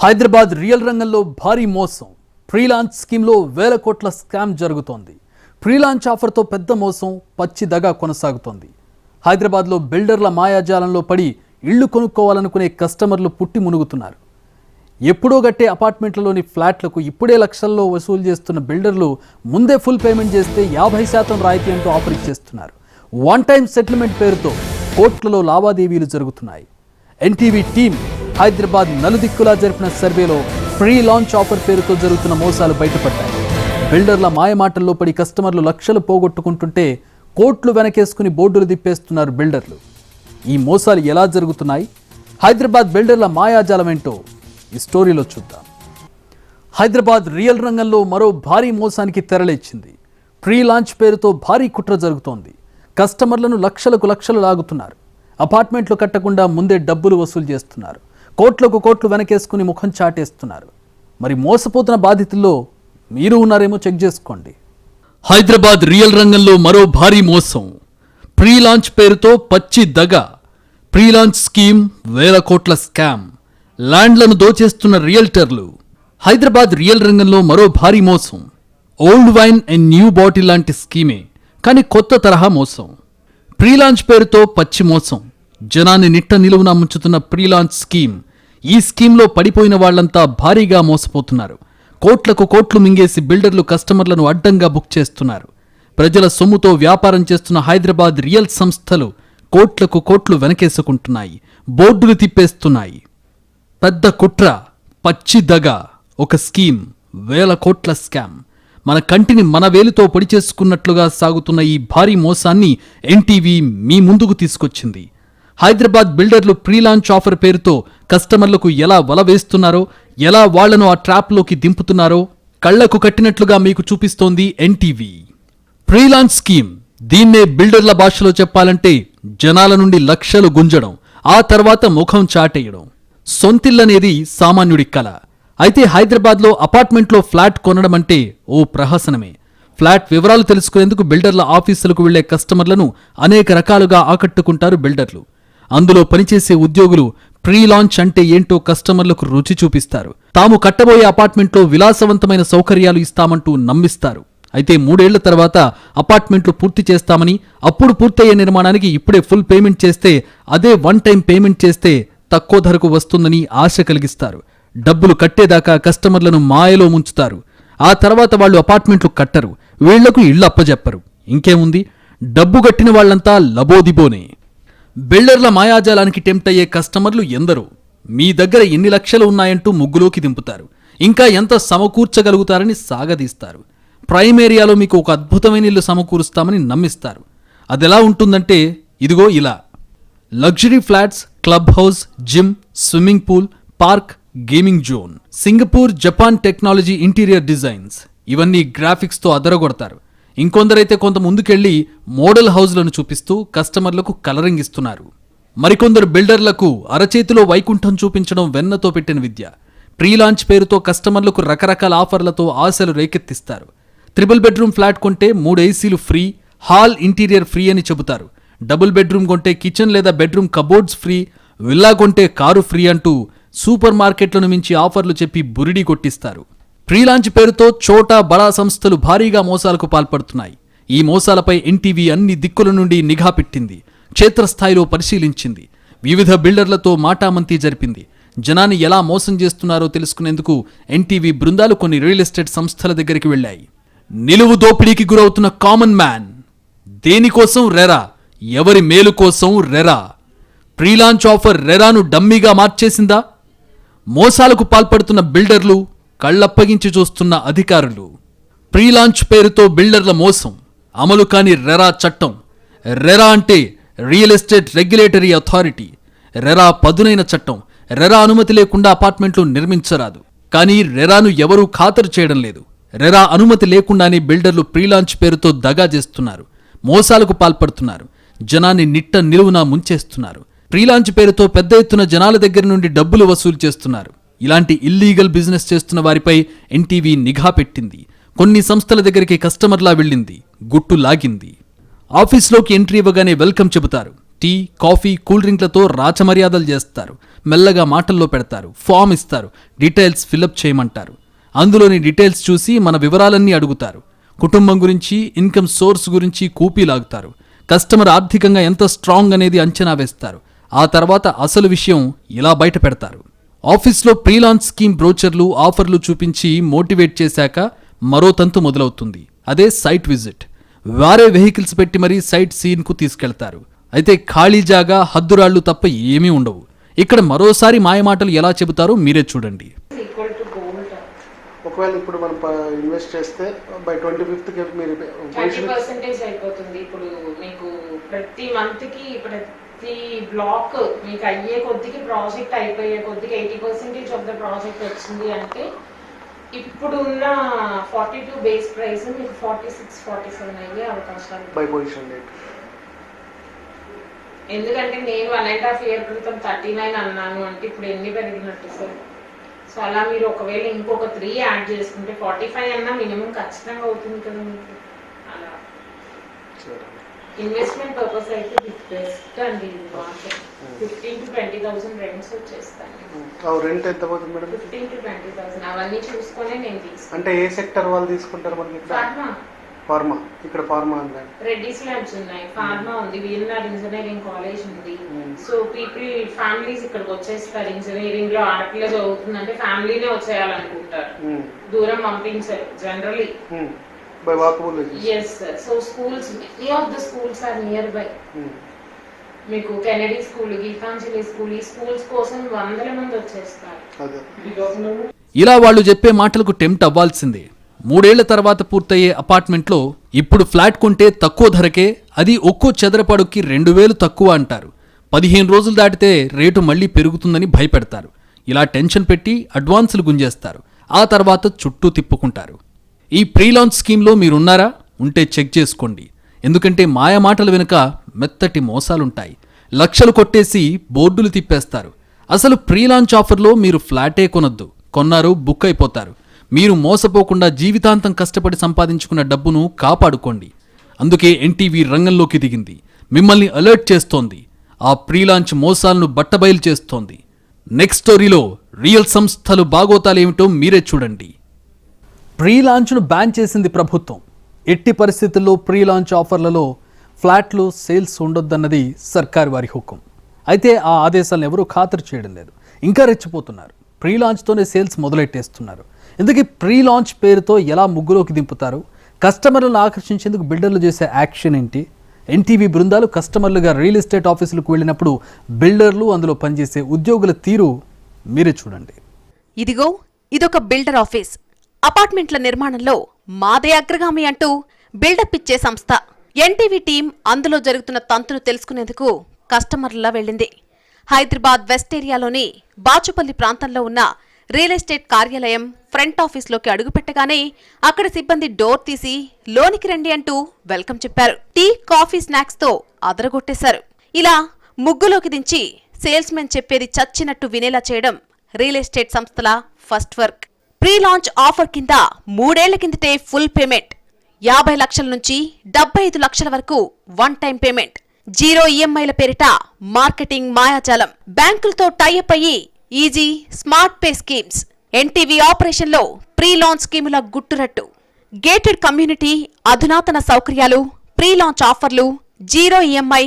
Hyderabad real రంగంలో భారీ మోసం. ప్రీలాంచ్ స్కీమ్లో వేల కోట్ల స్కామ్ జరుగుతోంది. ప్రీలాంచ్ ఆఫర్తో పెద్ద మోసం, పచ్చి దగా కొనసాగుతోంది. హైదరాబాద్లో బిల్డర్ల మాయాజాలంలో పడి ఇళ్లు కొనుక్కోవాలనుకునే కస్టమర్లు పుట్టి మునుగుతున్నారు. ఎప్పుడో గట్టే అపార్ట్మెంట్లలోని ఫ్లాట్లకు ఇప్పుడే లక్షల్లో వసూలు చేస్తున్న బిల్డర్లు ముందే ఫుల్ పేమెంట్ చేస్తే 50% రాయితీ అంటూ ఆఫర్ ఇచ్చేస్తున్నారు. వన్ టైం సెటిల్మెంట్ పేరుతో కోట్లలో లావాదేవీలు జరుగుతున్నాయి. ఎన్టీవీ టీం హైదరాబాద్ నలుదిక్కులా జరిపిన సర్వేలో ప్రీ లాంచ్ ఆఫర్ పేరుతో జరుగుతున్న మోసాలు బయటపడ్డాయి. బిల్డర్ల మాయమాటల్లో పడి కస్టమర్లు లక్షలు పోగొట్టుకుంటుంటే కోట్లు వెనకేసుకుని బోర్డులు దిప్పేస్తున్నారు బిల్డర్లు. ఈ మోసాలు ఎలా జరుగుతున్నాయి, హైదరాబాద్ బిల్డర్ల మాయాజాలం ఏంటో ఈ స్టోరీలో చూద్దాం. హైదరాబాద్ రియల్ రంగంలో మరో భారీ మోసానికి తెరలేచింది. ప్రీ లాంచ్ పేరుతో భారీ కుట్ర జరుగుతోంది. కస్టమర్లను లక్షలు లాగుతున్నారు. అపార్ట్మెంట్లు కట్టకుండా ముందే డబ్బులు వసూలు చేస్తున్నారు. కోట్లకు కోట్లు వెనకేసుకుని ముఖం చాటేస్తున్నారు. మరి మోసపోతున్న బాధితుల్లో మీరు ఉన్నారేమో చెక్ చేసుకోండి. హైదరాబాద్ రియల్ రంగంలో మరో భారీ మోసం. ప్రీ లాంచ్ పేరుతో పచ్చి దగ. ప్రీ లాంచ్ స్కీమ్ వేల కోట్ల స్కామ్. ల్యాండ్లను దోచేస్తున్న రియల్టర్లు. హైదరాబాద్ రియల్ రంగంలో మరో భారీ మోసం. Old wine and new bottle లాంటి స్కీమే, కానీ కొత్త తరహా మోసం. ప్రీలాంచ్ పేరుతో పచ్చి మోసం. జనాన్ని నిట్ట నిలువునా ముంచుతున్న ప్రీలాంచ్ స్కీమ్. ఈ స్కీమ్లో పడిపోయిన వాళ్లంతా భారీగా మోసపోతున్నారు. కోట్లకు కోట్లు మింగేసి బిల్డర్లు కస్టమర్లను అడ్డంగా బుక్ చేస్తున్నారు. ప్రజల సొమ్ముతో వ్యాపారం చేస్తున్న హైదరాబాద్ రియల్ సంస్థలు కోట్లకు కోట్లు వెనకేసుకుంటున్నాయి. బోర్డులు తిప్పేస్తున్నాయి. పెద్ద కుట్ర, పచ్చి దగ, ఒక స్కీమ్, వేల కోట్ల స్కామ్. మన కంటిని మన వేలుతో పొడి చేసుకున్నట్లుగా సాగుతున్న ఈ భారీ మోసాన్ని ఎన్టీవీ మీ ముందుకు తీసుకొచ్చింది. హైదరాబాద్ బిల్డర్లు ప్రీలాంచ్ ఆఫర్ పేరుతో కస్టమర్లకు ఎలా వల వేస్తున్నారో, ఎలా వాళ్లను ఆ ట్రాప్లోకి దింపుతున్నారో కళ్లకు కట్టినట్లుగా మీకు చూపిస్తోంది ఎన్టీవీ. ప్రీలాంచ్ స్కీమ్, దీన్నే బిల్డర్ల భాషలో చెప్పాలంటే జనాల నుండి లక్షలు గుంజడం, ఆ తర్వాత ముఖం చాటేయడం. సొంతిల్లనేది సామాన్యుడి కల. అయితే హైదరాబాద్లో అపార్ట్మెంట్లో ఫ్లాట్ కొనడం అంటే ఓ ప్రహసనమే. ఫ్లాట్ వివరాలు తెలుసుకునేందుకు బిల్డర్ల ఆఫీసులకు వెళ్లే కస్టమర్లను అనేక రకాలుగా ఆకట్టుకుంటారు బిల్డర్లు. అందులో పనిచేసే ఉద్యోగులు ప్రీ లాంచ్ అంటే ఏంటో కస్టమర్లకు రుచి చూపిస్తారు. తాము కట్టబోయే అపార్ట్మెంట్లో విలాసవంతమైన సౌకర్యాలు ఇస్తామంటూ నమ్మిస్తారు. అయితే 3 ఏళ్ల తర్వాత అపార్ట్మెంట్లు పూర్తి చేస్తామని, అప్పుడు పూర్తయ్యే నిర్మాణానికి ఇప్పుడే ఫుల్ పేమెంట్ చేస్తే, అదే వన్ టైం పేమెంట్ చేస్తే తక్కువ ధరకు వస్తుందని ఆశ కలిగిస్తారు. డబ్బులు కట్టేదాకా కస్టమర్లను మాయలో ముంచుతారు. ఆ తర్వాత వాళ్ళు అపార్ట్మెంట్లు కట్టరు, వీళ్లకు ఇళ్లు అప్పజెప్పరు. ఇంకేముంది, డబ్బు కట్టిన వాళ్లంతా లబోదిబోనే. బిల్డర్ల మాయాజాలానికి టెంప్ట్ అయ్యే కస్టమర్లు ఎందరో. మీ దగ్గర ఎన్ని లక్షలు ఉన్నాయంటూ ముగ్గులోకి దింపుతారు. ఇంకా ఎంత సమకూర్చగలుగుతారని సాగదీస్తారు. ప్రైమ్ ఏరియాలో మీకు ఒక అద్భుతమైన ఇల్లు సమకూరుస్తామని నమ్మిస్తారు. అదెలా ఉంటుందంటే ఇదిగో ఇలా: luxury flats, club house, gym, swimming pool, park, gaming zone, Singapore, Japan technology interior designs. ఇవన్నీ గ్రాఫిక్స్తో అదరగొడతారు. ఇంకొందరైతే కొంత ముందుకెళ్లి మోడల్ హౌజ్లను చూపిస్తూ కస్టమర్లకు కలరింగ్ ఇస్తున్నారు. మరికొందరు బిల్డర్లకు అరచేతిలో వైకుంఠం చూపించడం వెన్నతో పెట్టిన విద్య. ప్రీలాంచ్ పేరుతో కస్టమర్లకు రకరకాల ఆఫర్లతో ఆశలు రేకెత్తిస్తారు. 3 బెడ్రూమ్ ఫ్లాట్ కొంటే 3 ఏసీలు ఫ్రీ, హాల్ ఇంటీరియర్ ఫ్రీ అని చెబుతారు. డబుల్ బెడ్రూమ్ కొంటే కిచెన్ లేదా బెడ్రూమ్ కబోర్డ్స్ ఫ్రీ, విల్లా కొంటే కారు ఫ్రీ అంటూ సూపర్ మార్కెట్లను మించి ఆఫర్లు చెప్పి బురిడి కొట్టిస్తారు. ప్రీలాంచ్ పేరుతో చోటా బడా సంస్థలు భారీగా మోసాలకు పాల్పడుతున్నాయి. ఈ మోసాలపై ఎన్టీవీ అన్ని దిక్కుల నుండి నిఘా పెట్టింది. క్షేత్రస్థాయిలో పరిశీలించింది. వివిధ బిల్డర్లతో మాటామంతి జరిపింది. జనాన్ని ఎలా మోసం చేస్తున్నారో తెలుసుకునేందుకు ఎన్టీవీ బృందాలు కొన్ని రియల్ ఎస్టేట్ సంస్థల దగ్గరికి వెళ్లాయి. నిలువు దోపిడీకి గురవుతున్న కామన్ మ్యాన్. దేనికోసం రెరా, ఎవరి మేలు కోసం రెరా. ప్రీలాంచ్ ఆఫర్ రెరాను డమ్మీగా మార్చేసిందా? మోసాలకు పాల్పడుతున్న బిల్డర్లు, కళ్లప్పగించి చూస్తున్న అధికారులు. ప్రీలాంచ్ పేరుతో బిల్డర్ల మోసం, అమలు కాని రెరా చట్టం. రెరా అంటే real estate regulatory authority. RERA పదునైన చట్టం. రెరా అనుమతి లేకుండా అపార్ట్మెంట్లు నిర్మించరాదు. కానీ రెరాను ఎవరూ ఖాతరు చేయడం లేదు. రెరా అనుమతి లేకుండానే బిల్డర్లు ప్రీలాంచ్ పేరుతో దగా చేస్తున్నారు, మోసాలకు పాల్పడుతున్నారు, జనాన్ని నిట్ట నిలువునా ముంచేస్తున్నారు. ప్రీలాంచ్ పేరుతో పెద్ద ఎత్తున జనాల దగ్గర నుండి డబ్బులు వసూలు చేస్తున్నారు. ఇలాంటి ఇల్లీగల్ బిజినెస్ చేస్తున్న వారిపై ఎన్టీవీ నిఘా పెట్టింది. కొన్ని సంస్థల దగ్గరికి కస్టమర్లా వెళ్ళింది, గుట్టు లాగింది. ఆఫీస్లోకి ఎంట్రీ ఇవ్వగానే వెల్కమ్ చెబుతారు. టీ, కాఫీ, కూల్ డ్రింక్లతో రాచమర్యాదలు చేస్తారు. మెల్లగా మాటల్లో పెడతారు, ఫామ్ ఇస్తారు, డీటెయిల్స్ ఫిలప్ చేయమంటారు. అందులోని డీటెయిల్స్ చూసి మన వివరాలన్నీ అడుగుతారు. కుటుంబం గురించి, ఇన్కమ్ సోర్స్ గురించి కూపీ లాగుతారు. కస్టమర్ ఆర్థికంగా ఎంత స్ట్రాంగ్ అనేది అంచనా వేస్తారు. ఆ తర్వాత అసలు విషయం ఇలా బయట పెడతారు. ఆఫీస్లో ప్రీలాన్స్ స్కీమ్ బ్రోచర్లు, ఆఫర్లు చూపించి మోటివేట్ చేశాక మరో తంతు మొదలవుతుంది. అదే సైట్ విజిట్. వారే వెహికల్స్ పెట్టి మరీ సైట్ సీన్కు తీసుకెళ్తారు. అయితే ఖాళీ జాగా, హద్దురాళ్లు తప్ప ఏమీ ఉండవు. ఇక్కడ మరోసారి మాయమాటలు ఎలా చెబుతారో మీరే చూడండి. ఒకవేళ ఇప్పుడు మనం ఇన్వెస్ట్ చేస్తే బై 25th మీరు 20% అయిపోతుంది. ఇప్పుడు మీకు ప్రతి మంత్ కి ప్రతి బ్లాక్ మీకు అయ్యే కొద్దికి ప్రాజెక్ట్ అయిపోయే కొద్దికి 80% ఆఫ్ ద ప్రాజెక్ట్ వచ్చింది అంటే ఇప్పుడు ఉన్న 42 బేస్ ప్రైస్ మీకు 46-47 అయ్యే అవకాశాలు బై పొజిషన్ డేట్. ఎందుకంటే నేను 1.5 year క్రితం 39 అన్నాను అంటే ఇప్పుడు ఎన్ని పెరిగినట్టు సార్? సో అలా మీరు ఒకవేళ ఇంకొక 3 యాడ్ చేసుకుంటే 45 అన్నా మినిమం ఖచ్చితంగా అవుతుంది కదా మీకు. అలా ఇన్వెస్ట్మెంట్ పర్పస్ అయితే బెస్ట్ అండి. 15 to 20,000 రెంట్స్ వచ్చేస్తాయి. రెంట్ ఎంత పోతుంది మేడం? 15 to 20,000 అవన్నీ చూసుకునే నేను తీసుకుంటాను. అంటే ఏ సెక్టర్ వాళ్ళు తీసుకుంటారు మనకి? ఫార్మా. ఇక్కడ ఫార్మా ఉంది, రెడ్డిస్ ల్యాబ్స్ ఉన్నాయి, ఫార్మా ఉంది, విఎన్ఆర్ ఇంజనీరింగ్ కాలేజ్ ఉంది. సో పీపుల్ ఫ్యామిలీస్ ఇక్కడికి వచ్చేస్తారు. ఇంజనీరింగ్ లో ఆడపిల్ల చదువుతుందంటే ఫ్యామిలీనే వచ్చేయాలనుకుంటారు, దూరం పంపించారు generally. By walkable. yes sir. so schools, many of the schools are nearby. మీకు కెనడీ స్కూల్, గీతాంజలి స్కూల్, ఈ స్కూల్స్ కోసం వందల మంది వచ్చేస్తారు. ఇలా వాళ్ళు చెప్పే మాటలకు టెంప్ట్ అవ్వాల్సిందే. 3 ఏళ్ల తర్వాత పూర్తయ్యే అపార్ట్మెంట్లో ఇప్పుడు ఫ్లాట్ కొంటే తక్కువ ధరకే, అది ఒక్కో చదరపడుకి 2,000 తక్కువ అంటారు. 15 రోజులు దాటితే రేటు మళ్లీ పెరుగుతుందని భయపెడతారు. ఇలా టెన్షన్ పెట్టి అడ్వాన్సులు గుంజేస్తారు. ఆ తర్వాత చుట్టూ తిప్పుకుంటారు. ఈ ప్రీలాంచ్ స్కీమ్లో మీరున్నారా? ఉంటే చెక్ చేసుకోండి. ఎందుకంటే మాయమాటల వెనుక మెత్తటి మోసాలుంటాయి. లక్షలు కొట్టేసి బోర్డులు తిప్పేస్తారు. అసలు ప్రీలాంచ్ ఆఫర్లో మీరు ఫ్లాటే కొనొద్దు. కొన్నారు, బుక్ అయిపోతారు. మీరు మోసపోకుండా జీవితాంతం కష్టపడి సంపాదించుకున్న డబ్బును కాపాడుకోండి. అందుకే ఎన్టీవీ రంగంలోకి దిగింది. మిమ్మల్ని అలర్ట్ చేస్తోంది. ఆ ప్రీలాంచ్ మోసాలను బట్టబయలు చేస్తోంది. నెక్స్ట్ స్టోరీలో రియల్ సంస్థలు బాగోతాలేమిటో మీరే చూడండి. ప్రీలాంచ్ను బ్యాన్ చేసింది ప్రభుత్వం. ఎట్టి పరిస్థితుల్లో ప్రీలాంచ్ ఆఫర్లలో ఫ్లాట్లు సేల్స్ ఉండొద్దన్నది సర్కారు వారి హుకుం. అయితే ఆ ఆదేశాలను ఎవరూ ఖాతరు చేయడం లేదు. ఇంకా రెచ్చిపోతున్నారు. ప్రీలాంచ్తోనే సేల్స్ మొదలెట్టేస్తున్నారు. ఎందుకు ప్రీలాంచ్ పేరుతో ఎలా ముగ్గులోకి దింపుతారు? కస్టమర్లను ఆకర్షించేందుకు బిల్డర్లు చేసే యాక్షన్ ఏంటి? ఎన్టీవీ బృందాలు కస్టమర్లుగా రియల్ ఎస్టేట్ ఆఫీసులకు వెళ్ళినప్పుడు బిల్డర్లు, అందులో పనిచేసే ఉద్యోగుల తీరు మీరే చూడండి. ఇదిగో ఇదొక బిల్డర్ ఆఫీస్. అపార్ట్మెంట్ల నిర్మాణంలో మాదే అగ్రగామి అంటూ బిల్డప్ ఇచ్చే సంస్థ. ఎన్టీవీ టీం అందులో జరుగుతున్న తంతును తెలుసుకునేందుకు కస్టమర్లా వెళ్ళింది. హైదరాబాద్ వెస్ట్ ఏరియాలోని బాచుపల్లి ప్రాంతంలో ఉన్న రియల్ ఎస్టేట్ కార్యాలయం ఫ్రంట్ ఆఫీస్లోకి అడుగుపెట్టగానే అక్కడ సిబ్బంది డోర్ తీసి లోనికి రండి అంటూ వెల్కమ్ చెప్పారు. టీ, కాఫీ, స్నాక్స్ తో అదరగొట్టేశారు. ఇలా ముగ్గులోకి దించి సేల్స్ మెన్ చెప్పేది చచ్చినట్టు వినేలా చేయడం రియల్ ఎస్టేట్ సంస్థల first work. Pre launch offer కింద 3 ఏళ్ల కిందటే ఫుల్ పేమెంట్, 50 లక్షల నుంచి 75 లక్షల వరకు వన్ టైం పేమెంట్, 0 ఈఎంఐల పేరిట మార్కెటింగ్ మాయాజాలం, బ్యాంకులతో టైఅప్ అయ్యి easy smart pay schemes, NTV ఆపరేషన్లో ప్రీ లాంచ్ స్కీముల గుట్టురట్టు, గేటెడ్ కమ్యూనిటీ, అధునాతన సౌకర్యాలు, ప్రీ లాంచ్ ఆఫర్లు, 0 EMI,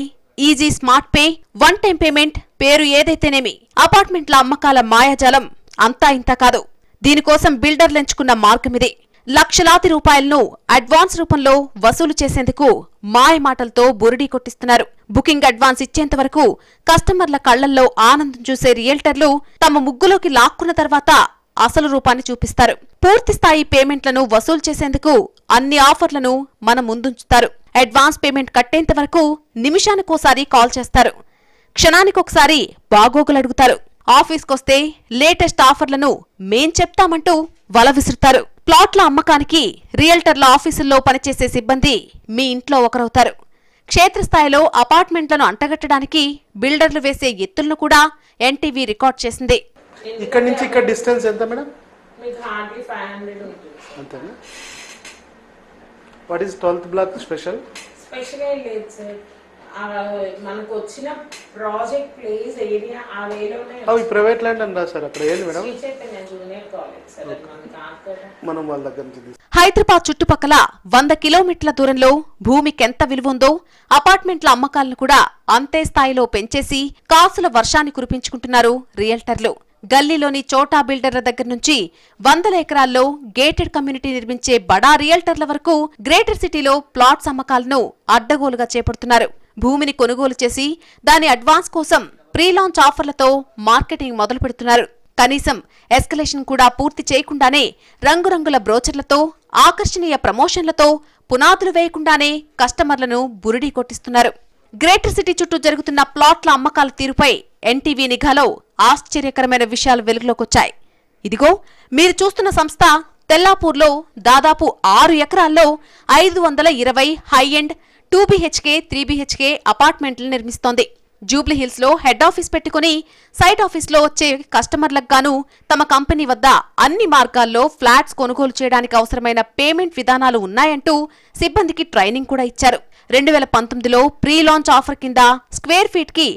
easy smart pay, one time payment, పేరు ఏదైతేనేమి అపార్ట్మెంట్ల అమ్మకాల మాయాజాలం అంతా ఇంత కాదు. దీనికోసం బిల్డర్లెంచుకున్న మార్గమిదే. లక్షలాది రూపాయలను అడ్వాన్స్ రూపంలో వసూలు చేసేందుకు మాయమాటలతో బురిడీ కొట్టిస్తున్నారు. బుకింగ్ అడ్వాన్స్ ఇచ్చేంత వరకు కస్టమర్ల కళ్లల్లో ఆనందం చూసే రియల్టర్లు తమ ముగ్గులోకి లాక్కున్న తర్వాత అసలు రూపాన్ని చూపిస్తారు. పూర్తిస్థాయి పేమెంట్లను వసూలు చేసేందుకు అన్ని ఆఫర్లను మన ముందుంచుతారు. అడ్వాన్స్ పేమెంట్ కట్టేంత వరకు నిమిషానికోసారి కాల్ చేస్తారు. క్షణానికొకసారి బాగోగులు అడుగుతారు. ఆఫీస్కొస్తే లేటెస్ట్ ఆఫర్లను మేం చెప్తామంటూ వల విసురుతారు. ప్లాట్ల అమ్మకానికి రియల్టర్ల ఆఫీసుల్లో పనిచేసే సిబ్బంది మీ ఇంట్లో ఒకరవుతారు. క్షేత్రస్థాయిలో అపార్ట్మెంట్లను అంటగట్టడానికి బిల్డర్లు వేసే ఎత్తులను కూడా ఎన్టీవీ రికార్డ్ చేసింది. ఇక్కడ నుంచి ఇక్కడ డిస్టెన్స్ ఎంత మేడం? మీకు హార్డ్లీ 500 అంతేనా? What is 12th block special? Special లేదు సార్. మనకు వచ్చిన ప్రాజెక్ట్ ప్లేస్ ఏరియా ఆ వేలోనే అవి ప్రైవేట్ ల్యాండ్ అని రాశారు అక్కడ. ఏంది madam? Sri Chaitanya junior college sir, అది మనకి ఆర్కర్. మనం వాళ్ళ దగ్గర నుంచి హైదరాబాద్ చుట్టుపక్కల 100 కిలోమీటర్ల దూరంలో భూమికెంత విలువ ఉందో అపార్ట్మెంట్ల అమ్మకాలను కూడా అంతే స్థాయిలో పెంచేసి కాసుల వర్షాన్ని కురిపించుకుంటున్నారు రియల్టర్లు. గల్లీలోని చోటా బిల్డర్ల దగ్గర నుంచి 100 ఎకరాల్లో గేటెడ్ కమ్యూనిటీ నిర్మించే బడా రియల్టర్ల వరకు గ్రేటర్ సిటీలో ప్లాట్స్ అమ్మకాలను అడ్డగోలుగా చేపడుతున్నారు. భూమిని కొనుగోలు చేసి దాని అడ్వాన్స్ కోసం ప్రీ లాంచ్ ఆఫర్లతో మార్కెటింగ్ మొదలు పెడుతున్నారు. కనీసం ఎస్కలేషన్ కూడా పూర్తి చేయకుండానే రంగురంగుల బ్రోచర్లతో ఆకర్షణీయ ప్రమోషన్లతో పునాదులు వేయకుండానే కస్టమర్లను బురిడీ కొట్టిస్తున్నారు. గ్రేటర్ సిటీ చుట్టూ జరుగుతున్న ప్లాట్ల అమ్మకాల తీరుపై ఎన్టీవీ నిఘాలో ఆశ్చర్యకరమైన విషయాలు వెలుగులోకొచ్చాయి. ఇదిగో మీరు చూస్తున్న సంస్థ తెల్లాపూర్లో దాదాపు 6 ఎకరాల్లో 520 హై ఎండ్ 2 BHK 3 BHK అపార్ట్మెంట్లు నిర్మిస్తోంది. జూబ్లీహిల్స్ లో హెడ్ ఆఫీస్ పెట్టుకుని సైట్ ఆఫీస్లో వచ్చే కస్టమర్లకు గాను తమ కంపెనీ వద్ద అన్ని మార్గాల్లో ఫ్లాట్స్ కొనుగోలు చేయడానికి అవసరమైన పేమెంట్ విధానాలు ఉన్నాయంటూ సిబ్బందికి ట్రైనింగ్ కూడా ఇచ్చారు. 2019లో ప్రీ లాంచ్ ఆఫర్ కింద స్క్వేర్ ఫీట్ కి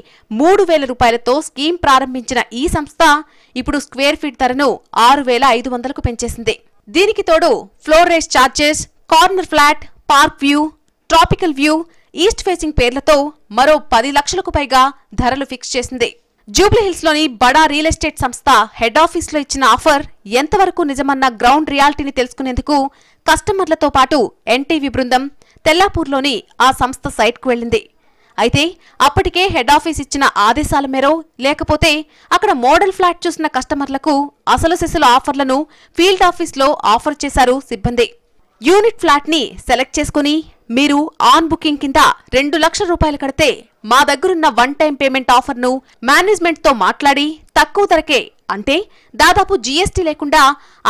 3,000 రూపాయలతో స్కీమ్ ప్రారంభించిన ఈ సంస్థ ఇప్పుడు స్క్వేర్ ఫీట్ ధరను 6,500కు పెంచేసింది. దీనికి తోడు floor rise charges, corner flat, park view, tropical view, east facing పేర్లతో మరో 10 లక్షలకు పైగా ధరలు ఫిక్స్ చేసింది. జూబ్లీహిల్స్ లోని బడా రియల్ ఎస్టేట్ సంస్థ హెడ్ ఆఫీస్ లో ఇచ్చిన ఆఫర్ ఎంతవరకు నిజమన్న గ్రౌండ్ రియాలిటీని తెలుసుకునేందుకు కస్టమర్లతో పాటు ఎన్టీవీ బృందం తెల్లాపూర్లోని ఆ సంస్థ సైట్కు వెళ్లింది. అయితే అప్పటికే హెడ్ ఆఫీస్ ఇచ్చిన ఆదేశాల మేరో లేకపోతే అక్కడ మోడల్ ఫ్లాట్ చూసిన కస్టమర్లకు అసలు సిసలు ఆఫర్లను ఫీల్డ్ ఆఫీస్లో ఆఫర్ చేశారు సిబ్బంది. యూనిట్ ఫ్లాట్ ని సెలెక్ట్ చేసుకుని మీరు ఆన్ బుకింగ్ కింద 2 లక్షల రూపాయలు కడితే మా దగ్గరున్న 1 టైం పేమెంట్ ఆఫర్ను మేనేజ్మెంట్ తో మాట్లాడి తక్కువ ధరకే, అంటే దాదాపు జీఎస్టీ లేకుండా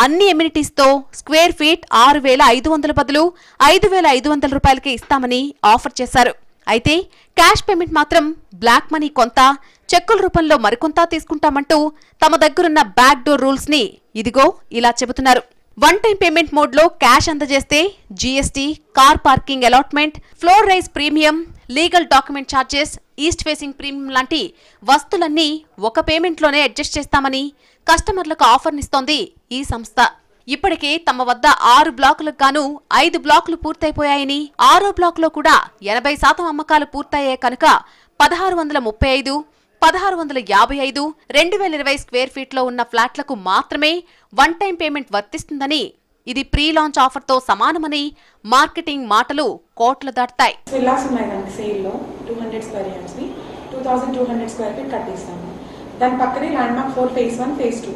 అన్ని ఎమ్యూనిటీస్ తో స్క్వేర్ ఫీట్ 6,500 బదులు 5,500 రూపాయలకే ఇస్తామని ఆఫర్ చేశారు. అయితే క్యాష్ పేమెంట్ మాత్రం బ్లాక్ మనీ కొంత, చెక్కుల రూపంలో మరికొంత తీసుకుంటామంటూ తమ దగ్గరున్న బ్యాక్ డోర్ రూల్స్ ని ఇదిగో ఇలా చెబుతున్నారు. 1 టైం పేమెంట్ మోడ్ లో క్యాష్ అందజేస్తే GST, car parking allotment, floor rise premium, legal document charges, east facing premium లాంటి వస్తువులన్నీ ఒక పేమెంట్లోనే అడ్జస్ట్ చేస్తామని కస్టమర్లకు ఆఫర్నిస్తోంది ఈ సంస్థ. ఇప్పటికే తమ వద్ద 6 బ్లాకులకు గాను 5 బ్లాకులు పూర్తయిపోయాయని, 6వ బ్లాకులో కూడా 80% అమ్మకాలు పూర్తయ్యాయి కనుక 1,635, 1,655, 2020 స్క్వేర్ ఫీట్ లో ఉన్న ఫ్లాట్లకు మాత్రమే 1 టైం పేమెంట్ వర్తిస్తుందని, ఇది ప్రీ లాంచ్ ఆఫర్ తో సమానమని మార్కెటింగ్ మాటలు కోట్లు దాటుతాయి. విల్లాస్ ఉన్నాయి దానికి సేల్లో 200 స్క్వేర్ యార్డ్స్ ని 2200 స్క్వేర్ ఫీట్ కట్టిస్తాము. దాని పక్కనే land mark 4 phase 1 phase 2.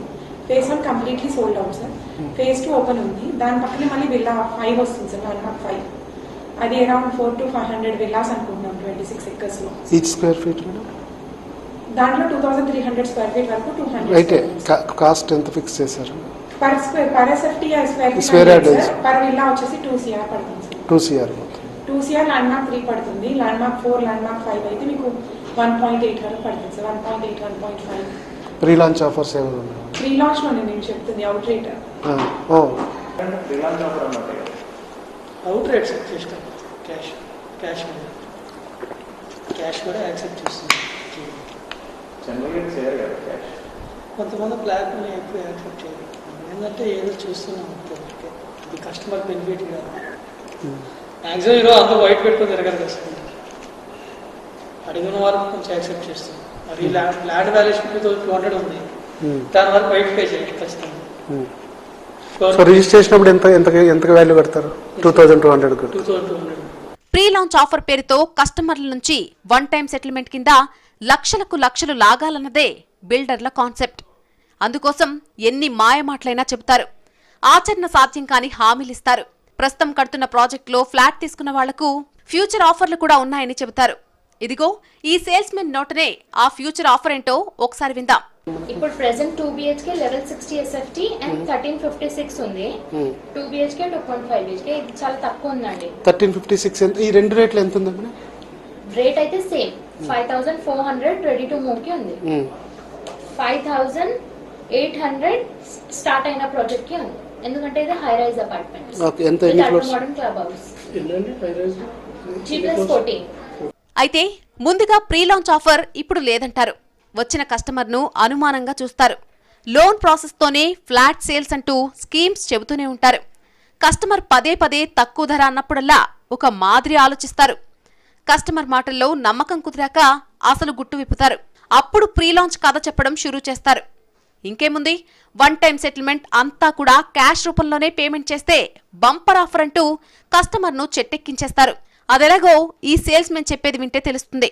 Phase 1 completely sold out sir. Phase 2 open ఉంది. దాని పక్కనే మళ్ళీ విల్లా 5 వస్తుంది సార్, ల్యాండ్ మార్క్ 5. అది అరౌండ్ 400 to 500 విల్లాస్ అనుకుంటున్నాం 26 acres లో. ఈచ్ స్క్వేర్ ఫీట్ దాంట్లో 2300 స్క్వేర్ ఫీట్ వరకు 200. అయితే కాస్ట్ ఎంత ఫిక్స్ చేశారు? Per SFT square yard per villa వచ్చేసి 2 CR పడుతుంది sir. 2 CR 2 CR land mark 3 పడుతుంది. ల్యాండ్ మార్క్ 4, ల్యాండ్ మార్క్ 5 అయితే మీకు 1.8 వరకు పడుతుంది సార్. 1.8, 1.5. ప్రీ లాంచ్ ఆఫర్స్ ఏమైనా ఉన్నాయి? ప్రీ లాంచ్ లోనే నేను చెప్తుంది out rate. Pre launch offer అన్నమాట. అవుట్ రేట్ సెట్ చేస్తాం. క్యాష్ కూడా యాక్సెప్ట్ చేస్తుంది. జనరల్గా చేయరు కదా క్యాష్. కొంతమంది ప్లాట్ని ఎక్కువ యాక్సెప్ట్ చేయరు. ఏంటంటే ఏదో చూస్తున్నాం ఇది కస్టమర్ బెనిఫిట్ కదా. మ్యాక్సిమం ఈరోజు అందరూ వైట్ పెట్టుకొని తిరగాలి కస్టమర్. అడిగిన వారికి కొంచెం యాక్సెప్ట్ చేస్తాం. మరి ల్యాండ్ వాల్యుయేషన్ 2,200 ఉంది, దాని వరకు వైట్ పే చేయాలి ఖచ్చితంగా. సో రిజిస్ట్రేషన్ అప్పుడు ఎంత వాల్యూ కడతారు? 2,200. ప్రీ లాంచ్ ఆఫర్ పేరుతో కస్టమర్ల నుంచి 1 టైం సెటిల్మెంట్ కింద లక్షలకు లక్షలు లాగాలన్నదే బిల్డర్ల కాన్సెప్ట్. అందుకోసం ఎన్ని మాయమాటలైనా చెబుతారు, ఆచరణ సాధ్యం కాని హామీలిస్తారు. ప్రస్తుతం కడుతున్న ప్రాజెక్టులో ఫ్లాట్ తీసుకున్న వాళ్లకు ఫ్యూచర్ ఆఫర్లు కూడా ఉన్నాయని చెబుతారు. ఇదిగో ఈ సేల్స్ మెన్ నోటనే ఆ ఫ్యూచర్ ఆఫర్ ఏంటో ఒకసారి విందాం. ఇప్పుడు present 2 BHK level 60 SFT and 1356 ఉంది. 2 BHK 2.5 BHK ఇది చాలా తక్కువ ఉందండి. 1356 ఎంత? ఈ రెండు రేట్లు ఎంత ఉంది? రేట్ అయితే సేమ్ 5,400 రెడీ టు మూవ్ కి ఉంది. 5,800 స్టార్ట్ అయిన ప్రాజెక్ట్ కి ఉంది. ఎందుకంటే ఇది హై రైజ్ అపార్ట్మెంట్స్. ఓకే, ఎంత ఎన్ని ఫ్లోర్స్? Modern club house. ఎల్లండి హై రైజ్ G+14. అయితే ముందుగా ప్రీ లాంచ్ ఆఫర్ ఇప్పుడు లేదంటారు. వచ్చిన కస్టమర్ను అనుమానంగా చూస్తారు. లోన్ ప్రాసెస్తోనే ఫ్లాట్ సేల్స్ అంటూ స్కీమ్స్ చెబుతూనే ఉంటారు. కస్టమర్ పదే పదే తక్కువ ధర అన్నప్పుడల్లా ఒక మాదిరి ఆలోచిస్తారు. కస్టమర్ మాటల్లో నమ్మకం కుదిరాక అసలు గుట్టు విప్పుతారు. అప్పుడు ప్రీ లాంచ్ కథ చెప్పడం షురూ చేస్తారు. ఇంకేముంది, వన్ టైం సెటిల్మెంట్ అంతా కూడా క్యాష్ రూపంలోనే పేమెంట్ చేస్తే బంపర్ ఆఫర్ అంటూ కస్టమర్ను చెట్టెక్కించేస్తారు. అదెలాగో ఈ సేల్స్ మెన్ చెప్పేది వింటే తెలుస్తుంది.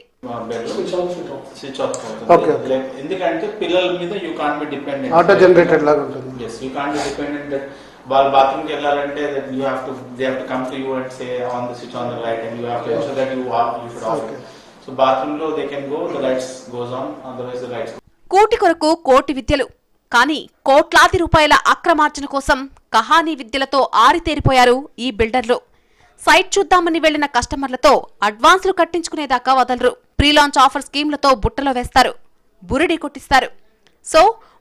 Switch off Okay. అవుతుంది. ఎందుకంటే పిల్లల మీద you can't be dependent. Auto generated లాగా ఉంటుంది. Yes, you can't be dependent that వాళ్ళు బాత్రూమ్ కి వెళ్ళాలంటే that you have to they have to come to you and say on the switch on the light and you have to ensure that you should off it. So bathroom లో they can go, the lights goes on, otherwise the lights. కూటి కొరకు కోటి విద్యలు, కానీ కోట్లాది రూపాయల అక్రమార్జన కోసం కహానీ విద్యలతో ఆరితేరిపోయారు ఈ బిల్డర్లు. Site చూద్దామని వెళ్లిన కస్టమర్లతో అడ్వాన్సులు కట్టించుకునేదాకా వదలరు. ప్రీ లాంచ్ ఆఫర్ స్కీమ్లతో బుట్టలో వేస్తారు, బురిడి కొట్టిస్తారు. సో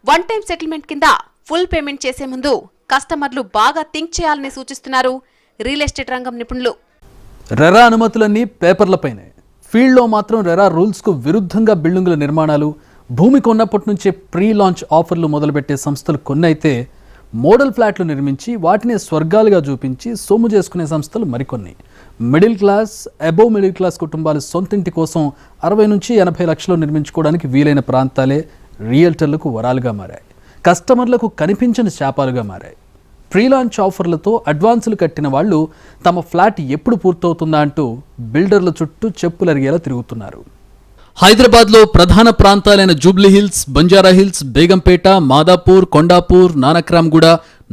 వన్ టైం సెటిల్మెంట్ కింద ఫుల్ పేమెంట్ చేసే ముందు కస్టమర్లు బాగా థింక్ చేయాలని సూచిస్తున్నారు రియల్ ఎస్టేట్ రంగం నిపుణులు. రెరా అనుమతులన్నీ పేపర్లపైనే, ఫీల్డ్లో మాత్రం రెరా రూల్స్కు విరుద్ధంగా బిల్డింగుల నిర్మాణాలు, భూమికి ఉన్నప్పటి నుంచే ప్రీ లాంచ్ ఆఫర్లు మొదలుపెట్టే సంస్థలు కొన్ని అయితే, మోడల్ ఫ్లాట్లు నిర్మించి వాటిని స్వర్గాలుగా చూపించి సొమ్ము చేసుకునే సంస్థలు మరికొన్ని. Middle class, above middle class కుటుంబాలు సొంతింటి కోసం 60 నుంచి 80 లక్షలు నిర్మించుకోవడానికి వీలైన ప్రాంతాలే రియల్టర్లకు వరాలుగా మారాయి, కస్టమర్లకు కనిపించని శాపాలుగా మారాయి. ప్రీ లాంచ్ ఆఫర్లతో అడ్వాన్సులు కట్టిన వాళ్ళు తమ ఫ్లాట్ ఎప్పుడు పూర్తవుతుందా అంటూ బిల్డర్ల చుట్టూ చెప్పులరిగేలా తిరుగుతున్నారు. హైదరాబాద్లో ప్రధాన ప్రాంతాలైన జూబ్లీ హిల్స్, బంజారా హిల్స్, బేగంపేట, మాదాపూర్, కొండాపూర్, నానక్రామ్గూడ,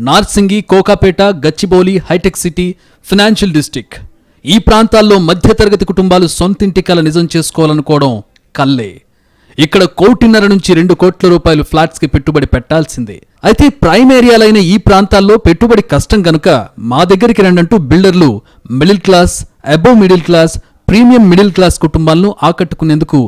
నార్సింగి, కోకాపేట, గచ్చిబౌలి, హైటెక్ సిటీ, ఫినాన్షియల్ డిస్టిక్, ఈ ప్రాంతాల్లో మధ్యతరగతి కుటుంబాలు సొంతింటి కల నిజం చేసుకోవాలనుకోవడం కల్లే. ఇక్కడ 1.5 నుంచి 2 కోట్ల రూపాయలు ఫ్లాట్స్కి పెట్టుబడి పెట్టాల్సిందే. అయితే ప్రైమ్ ఏరియాలైన ఈ ప్రాంతాల్లో పెట్టుబడి కష్టం గనుక మా దగ్గరికి రండంటూ బిల్డర్లు middle class, above middle class, premium middle class కుటుంబాలను ఆకట్టుకునేందుకు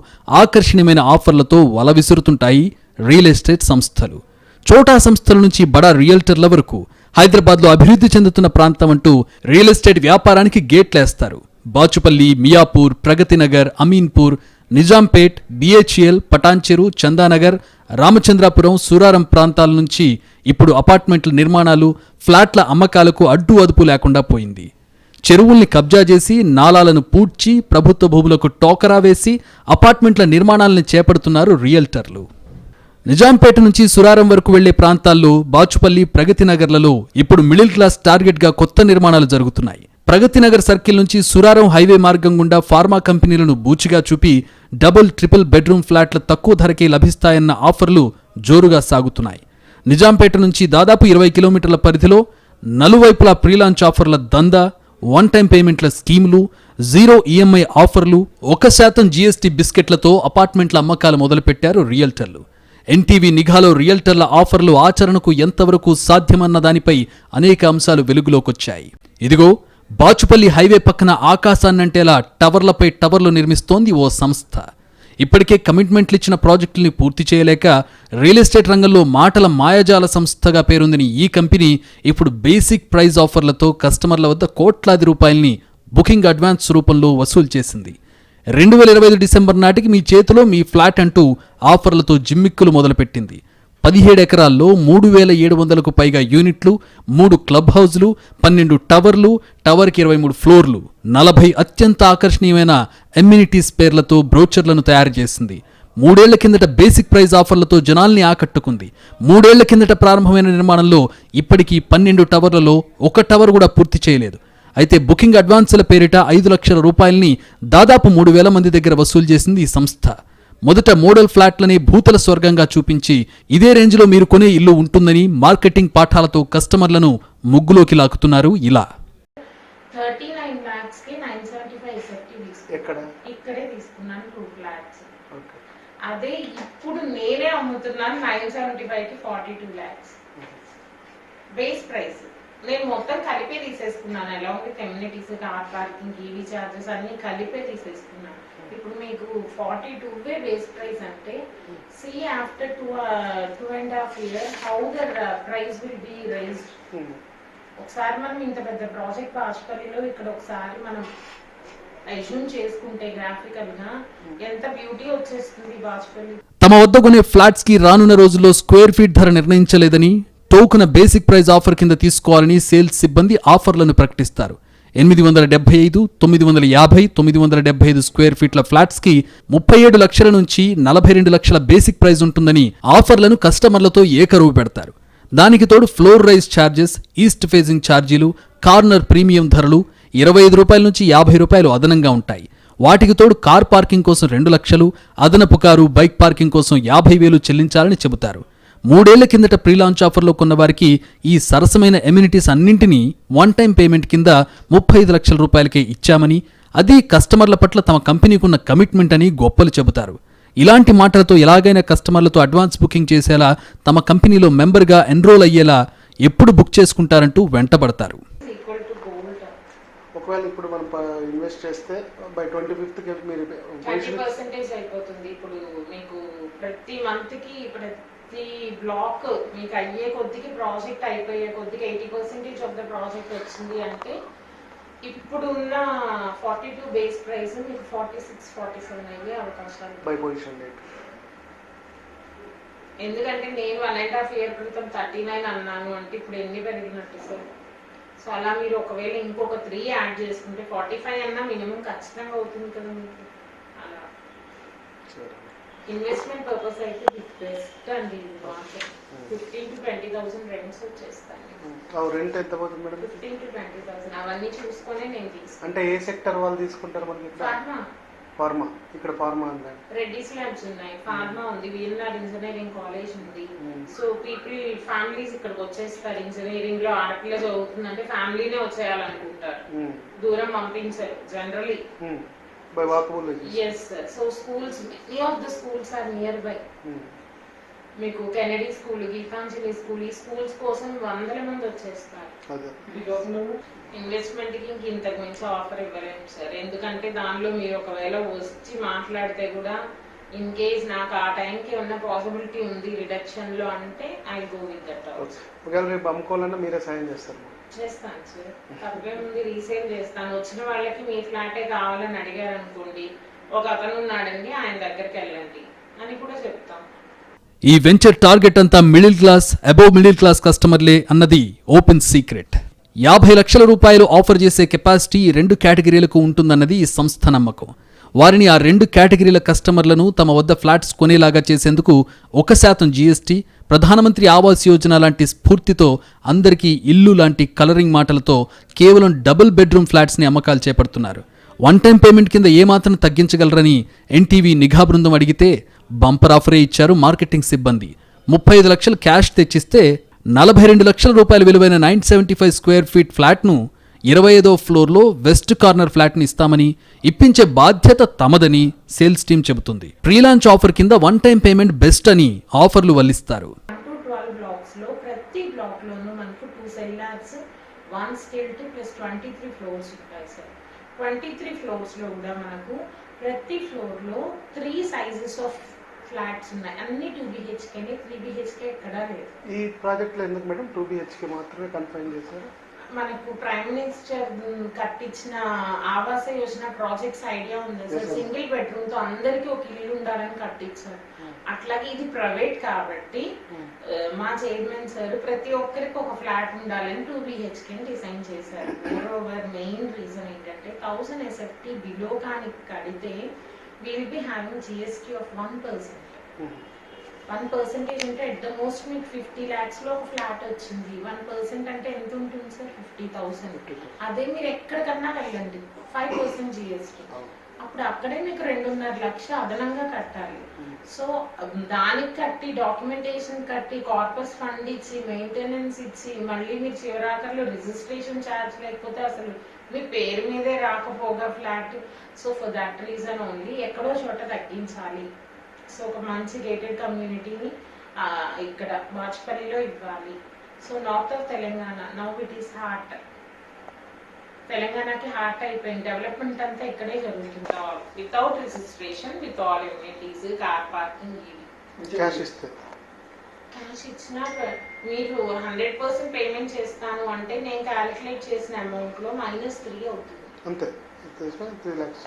ఆకర్షణీయమైన ఆఫర్లతో వల విసురుతుంటాయి రియల్ ఎస్టేట్ సంస్థలు. చోటా సంస్థల నుంచి బడా రియల్టర్ల వరకు హైదరాబాద్లో అభివృద్ధి చెందుతున్న ప్రాంతం అంటూ రియల్ ఎస్టేట్ వ్యాపారానికి గేట్లేస్తారు. బాచుపల్లి, మియాపూర్, ప్రగతినగర్, అమీన్పూర్, నిజాంపేట్, బిహెచ్ఎల్, పటాన్చెరు, చందానగర్, రామచంద్రాపురం, సూరారం ప్రాంతాల నుంచి ఇప్పుడు అపార్ట్మెంట్ల నిర్మాణాలు, ఫ్లాట్ల అమ్మకాలకు అడ్డు అదుపు లేకుండా పోయింది. చెరువుల్ని కబ్జా చేసి, నాలాలను పూడ్చి, ప్రభుత్వ భూములకు టోకరా వేసి అపార్ట్మెంట్ల నిర్మాణాలను చేపడుతున్నారు రియల్టర్లు. నిజాంపేట నుంచి సురారం వరకు వెళ్లే ప్రాంతాల్లో బాచుపల్లి, ప్రగతినగర్లలో ఇప్పుడు మిడిల్ క్లాస్ టార్గెట్గా కొత్త నిర్మాణాలు జరుగుతున్నాయి. ప్రగతినగర్ సర్కిల్ నుంచి సురారం హైవే మార్గం గుండా ఫార్మా కంపెనీలను బూచిగా చూపి డబుల్, ట్రిపుల్ బెడ్రూమ్ ఫ్లాట్ల తక్కువ ధరకే లభిస్తాయన్న ఆఫర్లు జోరుగా సాగుతున్నాయి. నిజాంపేట నుంచి దాదాపు 20 కిలోమీటర్ల పరిధిలో నలువైపులా ప్రీలాంచ్ ఆఫర్ల దందా, వన్ టైం పేమెంట్ల స్కీములు, 0 ఈఎంఐ ఆఫర్లు, 1% జీఎస్టీ బిస్కెట్లతో అపార్ట్మెంట్ల అమ్మకాలు మొదలుపెట్టారు రియల్టర్లు. ఎన్టీవీ నిఘాలో రియల్టర్ల ఆఫర్లు ఆచరణకు ఎంతవరకు సాధ్యమన్న దానిపై అనేక అంశాలు వెలుగులోకొచ్చాయి. ఇదిగో బాచుపల్లి హైవే పక్కన ఆకాశాన్నంటేలా టవర్లపై టవర్లు నిర్మిస్తోంది ఓ సంస్థ. ఇప్పటికే కమిట్మెంట్లు ఇచ్చిన ప్రాజెక్టుల్ని పూర్తి చేయలేక రియల్ ఎస్టేట్ రంగంలో మాటల మాయాజాల సంస్థగా పేరొందిన ఈ కంపెనీ ఇప్పుడు బేసిక్ ప్రైజ్ ఆఫర్లతో కస్టమర్ల వద్ద కోట్లాది రూపాయల్ని బుకింగ్ అడ్వాన్స్ రూపంలో వసూలు చేసింది. 2025 డిసెంబర్ నాటికి మీ చేతిలో మీ ఫ్లాట్ అంటూ ఆఫర్లతో జిమ్మిక్కులు మొదలుపెట్టింది. 17 ఎకరాల్లో 3,700కు పైగా యూనిట్లు, 3 క్లబ్ హౌజ్లు, 12 టవర్లు, టవర్కి 23 ఫ్లోర్లు, 40 అత్యంత ఆకర్షణీయమైన ఎమ్యూనిటీస్ పేర్లతో బ్రోచర్లను తయారు చేసింది. 3 ఏళ్ల కిందట బేసిక్ ప్రైజ్ ఆఫర్లతో జనాల్ని ఆకట్టుకుంది. 3 ఏళ్ల కిందట ప్రారంభమైన నిర్మాణంలో ఇప్పటికీ 12 టవర్లలో 1 టవర్ కూడా పూర్తి చేయలేదు. అయితే బుకింగ్ అడ్వాన్సుల పేరిట 5 లక్షల రూపాయల్ని దాదాపు 3,000 మంది దగ్గర వసూలు చేసింది ఈ సంస్థ. మొదట మోడల్ ఫ్లాట్లని భూతల స్వర్గంగా చూపించి ఇదే రేంజ్లో మీరు కొనే ఇల్లు ఉంటుందని మార్కెటింగ్ పాఠాలతో కస్టమర్లను ముగ్గులోకి లాక్కుతున్నారు. ఇలా 39 lakhs కి 975 SFT ఎక్కడ? ఇక్కడే తీసుకున్నాను 2 flats. అదే ఇప్పుడు నేనే అమ్ముతున్నాను 975 కి 42 lakhs బేస్ ప్రైస్. నేను మొత్తం కలిపే తీసేసుకున్నాను, along with amenities, car parking, EV charges అన్ని కలిపే తీసేసుకున్నాను. ఇప్పుడు మీకు 42 బేస్ ప్రైస్ అంటే see after 2.5 years how the price will be raised. ఒకసారి మనం ఇంత పెద్ద ప్రాజెక్ట్ బాచుపల్లిలో ఇక్కడ ఒకసారి మనం అజ్యూమ్ చేసుకుంటే గ్రాఫికల్ గా ఎంత బ్యూటీ వచ్చేస్తుంది బాజ్పల్లి. తమ వద్ద కొనే ఫ్లాట్స్ కి రానున్న రోజుల్లో స్క్వేర్ ఫీట్ ధర నిర్ణయించలేదని, టోకున బేసిక్ ప్రైస్ ఆఫర్ కింద తీసుకోవాలని సేల్స్ సిబ్బంది ఆఫర్లను ప్రకటిస్తారు. 875, 950, 975 స్క్వేర్ ఫీట్ల ఫ్లాట్స్ కి 37 లక్షల నుంచి 42 లక్షల బేసిక్ ప్రైస్ ఉంటుందని ఆఫర్లను కస్టమర్లతో ఏకరువు పెడతారు. దానికి తోడు floor rise charges, east facing ఛార్జీలు, కార్నర్ ప్రీమియం ధరలు 25 రూపాయల నుంచి 50 రూపాయలు అదనంగా ఉంటాయి. వాటికి తోడు కార్ పార్కింగ్ కోసం 2 లక్షలు, అదనపు కారు, బైక్ పార్కింగ్ కోసం 50,000 చెల్లించాలని చెబుతారు. 3 ఏళ్ల కిందట ప్రీ లాంచ్ ఆఫర్లో కొన్న వారికి ఈ సరసమైన ఎమ్యూనిటీస్ అన్నింటినీ వన్ టైం పేమెంట్ కింద 35 లక్షల రూపాయలకే ఇచ్చామని, అది కస్టమర్ల పట్ల తమ కంపెనీకున్న కమిట్మెంట్ అని గొప్పలు చెబుతారు. ఇలాంటి మాటలతో ఎలాగైనా కస్టమర్లతో అడ్వాన్స్ బుకింగ్ చేసేలా, తమ కంపెనీలో మెంబర్గా ఎన్రోల్ అయ్యేలా ఎప్పుడు బుక్ చేసుకుంటారంటూ వెంటబడతారు. Equal to gold. ఒకవేళ ఇప్పుడు మనం ఇన్వెస్ట్ చేస్తే బై 25th మీరు 30% అయిపోతుంది. ఇప్పుడు మీకు ప్రతి మంత్ కి ప్రతి బ్లాక్ మీకు అయ్యే కొద్దికి ప్రాజెక్ట్ అయిపోయే కొద్దికి 80% ఆఫ్ ద ప్రాజెక్ట్ వచ్చింది అంటే ఇప్పుడు ఉన్న 42 బేస్ ప్రైస్ మీకు 46, 47 అయ్యే అవకాశాలు బై పొజిషన్ డేట్. ఎందుకంటే నేను 1.5 year క్రితం 39 అన్నాను అంటే ఇప్పుడు ఎన్ని పెరిగినట్టు సార్. సో అలా మీరు ఒకవేళ ఇంకొక 3 యాడ్ చేసుకుంటే 45 అన్నా మినిమం ఖచ్చితంగా అవుతుంది కదా మీకు. అలా ఇన్వెస్ట్మెంట్ పర్పస్ అయితే బెస్ట్ అండి ఇది మార్కెట్. 15,000 to 20,000 రెంట్స్ వచ్చేస్తాయి. రెంట్ ఎంత పోతుంది మేడం? 15,000 to 20,000 అవన్నీ చూసుకునే నేను తీసుకుంటాను. అంటే ఏ సెక్టర్ వాళ్ళు తీసుకుంటారు మనకి? ఫార్మా. ఫార్మా, ఇక్కడ ఫార్మా ఉంది, రెడ్డిస్ ల్యాబ్స్ ఉన్నాయి, ఫార్మా ఉంది, వీఎన్ఆర్ ఇంజనీరింగ్ కాలేజ్ ఉంది. సో పీపుల్ ఫ్యామిలీస్ ఇక్కడికి వచ్చేస్తారు. ఇంజనీరింగ్ లో ఆడపిల్ల చదువుతుందంటే ఫ్యామిలీనే వచ్చేయాలనుకుంటారు, దూరం పంపించారు generally. By walkable. yes sir. so schools, many of the schools are nearby. మీకు కెనడీ స్కూల్, గీతాంజలి స్కూల్, ఈ స్కూల్స్ కోసం వందల మంది వచ్చేస్తారు. ఇన్వెస్ట్మెంట్ కి ఇంతకు మించి ఆఫర్ ఇవ్వలేము సార్. ఎందుకంటే దానిలో మీరు ఒకవేళ వచ్చి మాట్లాడితే కూడా ఇన్ కేస్ నాకు ఆ టైంకి ఉన్న పాసిబిలిటీ ఉంది రిడక్షన్ లో అంటే ఐ గో విత్ దట్. ఒకవేళ రేపు అమ్ముకోవాలన్నా మీరే సాయం చేస్తారు? చేస్తాను సార్, తప్పే ముందు రీసేల్ చేస్తాను. వచ్చిన వాళ్ళకి మీ ఫ్లాటే కావాలని అడిగారు అనుకోండి, ఒక అతను ఉన్నాడండి ఆయన దగ్గరికి వెళ్ళండి అని కూడా చెప్తాం. ఈ వెంచర్ టార్గెట్ అంతా middle class, above middle class కస్టమర్లే అన్నది ఓపెన్ సీక్రెట్. 50 లక్షల రూపాయలు ఆఫర్ చేసే కెపాసిటీ 2 కేటగిరీలకు ఉంటుందన్నది ఈ సంస్థ నమ్మకం. వారిని ఆ 2 కేటగిరీల కస్టమర్లను తమ వద్ద ఫ్లాట్స్ కొనేలాగా చేసేందుకు 1% జీఎస్టీ, ప్రధానమంత్రి ఆవాస్ యోజన లాంటి స్ఫూర్తితో అందరికీ ఇల్లు లాంటి కలరింగ్ మాటలతో కేవలం డబుల్ బెడ్రూమ్ ఫ్లాట్స్ని అమ్మకాలు చేపడుతున్నారు. వన్ టైం పేమెంట్ కింద ఏమాత్రం తగ్గించగలరని ఎన్టీవీ నిఘా బృందం అడిగితే బంపర్ ఆఫరే ఇచ్చారు మార్కెటింగ్ సిబ్బంది. 35 లక్షలు క్యాష్ తెచ్చిస్తే 42 లక్షల రూపాయల విలువైన 975 స్క్వేర్ ఫీట్ ఫ్లాట్ను 25వ ఫ్లోర్లో వెస్ట్ కార్నర్ ఫ్లాట్ని ఇస్తామని, ఇప్పించే బాధ్యత తమదని సేల్స్ టీం చెబుతుంది. ప్రీ లాంచ్ ఆఫర్ కింద వన్ టైం పేమెంట్ బెస్ట్ అని ఆఫర్లు వల్లిస్తారు. 12 బ్లాక్స్ లో ప్రతి బ్లాక్ లోనూ మనకు 2 cell labs, 1 scale 2 plus 23 floors ఉంటాయి సార్. 23 ఫ్లోర్స్ లో కూడా మనకు ప్రతి ఫ్లోర్ లో 3 సైజెస్ ఆఫ్ ఫ్లాట్స్ ఉన్నాయి. అన్ని 2 BHK, 3 BHK ఎక్కడా లేదు. ఈ ప్రాజెక్ట్ లో ఎందుకు మేడం 2 BHK మాత్రమే కన్ఫైన్ చేశారు? మనకు ప్రైమ్ మినిస్టర్ కట్టించిన ఆవాస యోజన ప్రాజెక్ట్స్ ఐడియా ఉంది సార్. సింగిల్ బెడ్రూమ్ తో అందరికి ఒక ఇల్లు ఉండాలని కట్టించారు. అట్లాగే ఇది ప్రైవేట్ కాబట్టి మా చైర్మన్ సార్ ప్రతి ఒక్కరికి ఒక ఫ్లాట్ ఉండాలని 2 BHK డిజైన్ చేశారు. మోరోవర్ మెయిన్ రీజన్ ఏంటంటే 1000 SFT బిలో కానీ కడితే will be having GST of 1%. 1% అంటే ఎట్ ద మోస్ట్ మీకు 50 lakhs లో ఒక ఫ్లాట్ వచ్చింది. 1% అంటే ఎంత ఉంటుంది సార్? 50,000. అదే మీరు ఎక్కడికన్నా వెళ్ళండి 5% GST. అప్పుడు అక్కడే మీకు 2.5 లక్షలు అదనంగా కట్టాలి. సో దానికి కట్టి, డాక్యుమెంటేషన్ కట్టి, కార్పస్ ఫండ్ ఇచ్చి, మెయింటెనెన్స్ ఇచ్చి, మళ్ళీ మీరు చివరాకర్లో రిజిస్ట్రేషన్ ఛార్జ్ లేకపోతే అసలు మీ పేరు మీదే రాకపోగా flat. So for that reason only ఎక్కడో చోట తగ్గించాలి. సో ఒక మంచి గేటెడ్ కమ్యూనిటీని ఇక్కడ బాజ్పల్లిలో ఇవ్వాలి. So north of Telangana now it is heart. తెలంగాణకి హార్ట్ అయిపోయింది. డెవలప్మెంట్ అంతా ఇక్కడే జరుగుతుంది. Without registration, with all amenities, car parking. Cash ఇస్తే క్యాష్ ఇచ్చినా మీరు 100% పేమెంట్ చేస్తాను అంటే నేను క్యాలిక్యులేట్ చేసిన అమౌంట్ లో -3 అవుతుంది అంతే. 3 lakhs.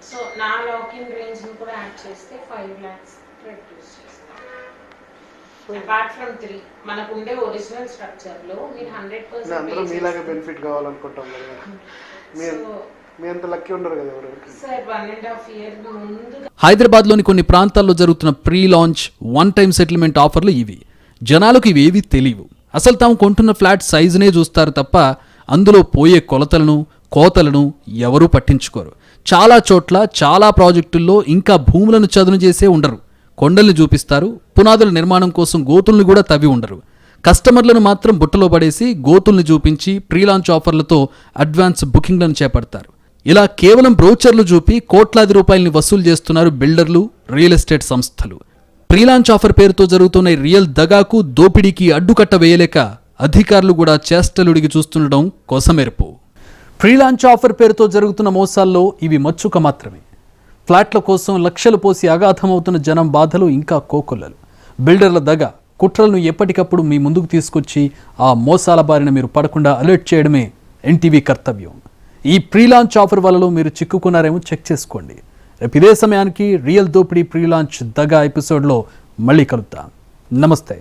సో నా లాకిన్ రేంజ్ ని కూడా యాడ్ చేస్తే 5 lakhs రెడ్యూస్ చేస్తాం. అపార్ట్ ఫ్రమ్ 3 మనకు ఉండే ఒరిజినల్ స్ట్రక్చర్ లో మీరు 100% అందరూ మీలాగా బెనిఫిట్ కావాలనుకుంటాం కదా. మీ అంత లక్కీ ఉండరు కదా ఎవరు. సార్ 1.5 year ముందు హైదరాబాద్లోని కొన్ని ప్రాంతాల్లో జరుగుతున్న pre launch one time settlement ఆఫర్లు ఇవి. జనాలకు ఇవేవి తెలియవు. అసలు తాము కొంటున్న ఫ్లాట్ సైజునే చూస్తారు తప్ప అందులో పోయే కొలతలను కోతలను ఎవరూ పట్టించుకోరు. చాలా చోట్ల చాలా ప్రాజెక్టుల్లో ఇంకా భూములను చదును చేసే ఉండరు. కొండల్ని చూపిస్తారు, పునాదుల నిర్మాణం కోసం గోతుల్ని కూడా తవ్వి ఉండరు. కస్టమర్లను మాత్రం బుట్టలో పడేసి గోతుల్ని చూపించి ప్రీ లాంచ్ ఆఫర్లతో అడ్వాన్స్ బుకింగ్లను చేపడతారు. ఇలా కేవలం బ్రోచర్లు చూపి కోట్లాది రూపాయలని వసూలు చేస్తున్నారు బిల్డర్లు, రియల్ ఎస్టేట్ సంస్థలు. ప్రీ లాంచ్ ఆఫర్ పేరుతో జరుగుతున్న ఈ రియల్ దగాకు, దోపిడీకి అడ్డుకట్ట వేయలేక అధికారులు కూడా చేష్టలుడిగి చూస్తుండడం కొసమెరుపు. ప్రీ లాంచ్ ఆఫర్ పేరుతో జరుగుతున్న మోసాల్లో ఇవి మచ్చుక మాత్రమే. ఫ్లాట్ల కోసం లక్షలు పోసి అగాధమవుతున్న జనం బాధలు ఇంకా కోకొల్లలు. బిల్డర్ల దగ, కుట్రలను ఎప్పటికప్పుడు మీ ముందుకు తీసుకొచ్చి ఆ మోసాల బారిన మీరు పడకుండా అలర్ట్ చేయడమే ఎన్టీవీ కర్తవ్యం. ఈ ప్రీ లాంచ్ ఆఫర్ వలలో మీరు చిక్కుకున్నారేమో చెక్ చేసుకోండి. రేపు ఇదే సమయానికి రియల్ దోపిడీ ప్రీ లాంచ్ దగా ఎపిసోడ్లో మళ్ళీ కలుద్దాం. నమస్తే.